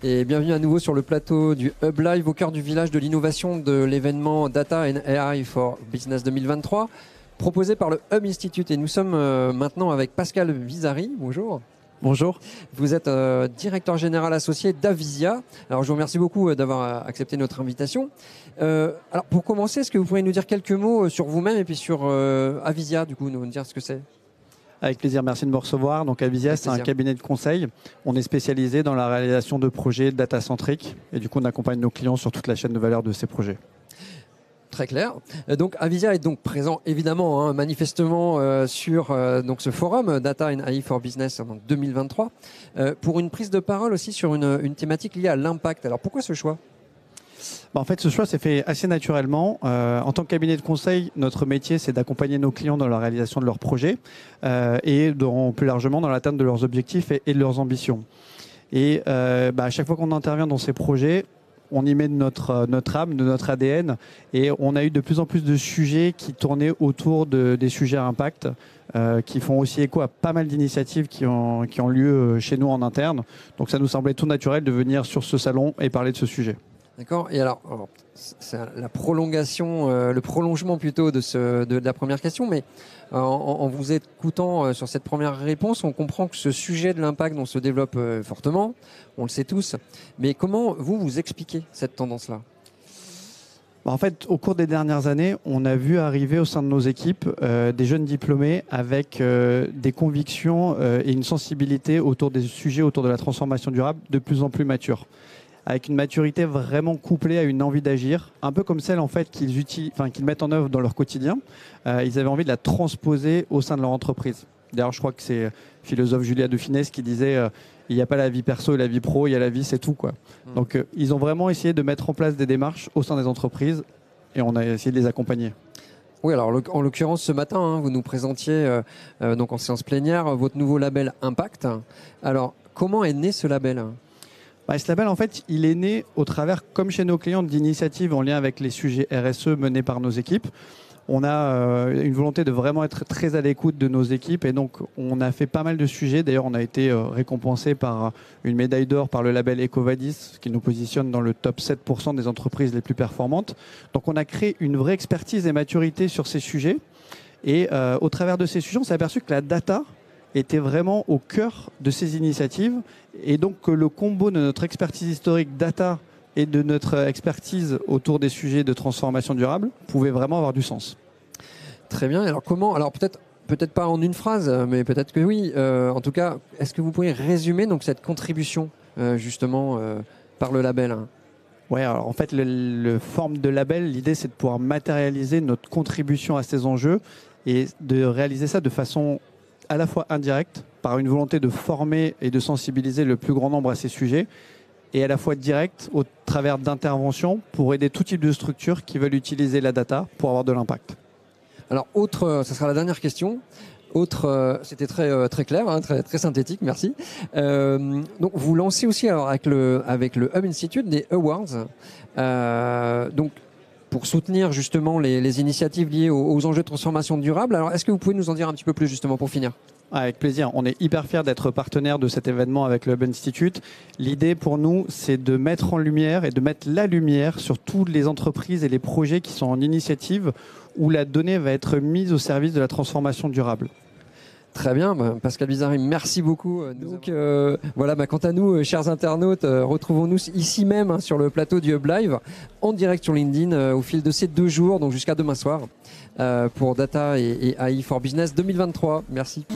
Et bienvenue à nouveau sur le plateau du Hub Live au cœur du village de l'innovation de l'événement Data and AI for Business 2023 proposé par le Hub Institute. Et nous sommes maintenant avec Pascal Vizari. Bonjour. Bonjour. Vous êtes directeur général associé d'Avisia. Alors je vous remercie beaucoup d'avoir accepté notre invitation. Alors pour commencer, est-ce que vous pourriez nous dire quelques mots sur vous-même et puis sur Avisia, du coup, nous dire ce que c'est? Avec plaisir, merci de me recevoir. Donc Avisia, c'est un cabinet de conseil. On est spécialisé dans la réalisation de projets data-centriques et du coup on accompagne nos clients sur toute la chaîne de valeur de ces projets. Très clair. Donc Avisia est donc présent évidemment, manifestement sur donc ce forum Data and AI for Business en 2023 pour une prise de parole aussi sur une thématique liée à l'impact. Alors pourquoi ce choix? En fait, ce choix s'est fait assez naturellement. En tant que cabinet de conseil, notre métier, c'est d'accompagner nos clients dans la réalisation de leurs projets et plus largement dans l'atteinte de leurs objectifs et de leurs ambitions. Et à chaque fois qu'on intervient dans ces projets, on y met de notre âme, de notre ADN, et on a eu de plus en plus de sujets qui tournaient autour des sujets à impact, qui font aussi écho à pas mal d'initiatives qui ont lieu chez nous en interne. Donc ça nous semblait tout naturel de venir sur ce salon et parler de ce sujet. D'accord. Et alors c'est la prolongation, le prolongement plutôt de la première question, mais en vous écoutant sur cette première réponse, on comprend que ce sujet de l'impact, on se développe fortement, on le sait tous. Mais comment vous expliquez cette tendance-là? En fait, au cours des dernières années, on a vu arriver au sein de nos équipes des jeunes diplômés avec des convictions et une sensibilité autour des sujets autour de la transformation durable de plus en plus matures, avec une maturité vraiment couplée à une envie d'agir, un peu comme celle en fait qu'ils mettent en œuvre dans leur quotidien. Ils avaient envie de la transposer au sein de leur entreprise. D'ailleurs, je crois que c'est le philosophe Julia de Finesse qui disait il n'y a pas la vie perso et la vie pro, il y a la vie, c'est tout, quoi. Donc, ils ont vraiment essayé de mettre en place des démarches au sein des entreprises et on a essayé de les accompagner. Oui, alors en l'occurrence ce matin, vous nous présentiez donc en séance plénière votre nouveau label Impact. Alors, comment est né ce label ? Ce label, en fait, il est né au travers, comme chez nos clients, d'initiatives en lien avec les sujets RSE menés par nos équipes. On a une volonté de vraiment être très à l'écoute de nos équipes et donc on a fait pas mal de sujets. D'ailleurs, on a été récompensé par une médaille d'or par le label EcoVadis, ce qui nous positionne dans le top 7% des entreprises les plus performantes. Donc on a créé une vraie expertise et maturité sur ces sujets. Et au travers de ces sujets, on s'est aperçu que la data était vraiment au cœur de ces initiatives et donc que le combo de notre expertise historique data et de notre expertise autour des sujets de transformation durable pouvait vraiment avoir du sens. Très bien. Alors comment ? Alors peut-être pas en une phrase, mais peut-être que oui. En tout cas, est-ce que vous pouvez résumer donc cette contribution justement par le label ? Ouais, alors en fait, le forme de label, l'idée c'est de pouvoir matérialiser notre contribution à ces enjeux et de réaliser ça de façon à la fois indirecte, par une volonté de former et de sensibiliser le plus grand nombre à ces sujets, et à la fois directe au travers d'interventions pour aider tout type de structures qui veulent utiliser la data pour avoir de l'impact. Alors, ça sera la dernière question. C'était très clair, très synthétique, merci. Donc, vous lancez aussi alors avec le Hub Institute des Awards. Donc, pour soutenir justement les initiatives liées aux enjeux de transformation durable. Alors, est-ce que vous pouvez nous en dire un petit peu plus justement pour finir ? Avec plaisir. On est hyper fiers d'être partenaire de cet événement avec le Hub Institute. L'idée pour nous, c'est de mettre en lumière et de mettre la lumière sur toutes les entreprises et les projets qui sont en initiative où la donnée va être mise au service de la transformation durable. Très bien, Pascal Vizari, merci beaucoup. Donc voilà, quant à nous, chers internautes, retrouvons-nous ici même sur le plateau du Hub Live, en direct sur LinkedIn au fil de ces 2 jours, donc jusqu'à demain soir, pour Data et AI for Business 2023. Merci.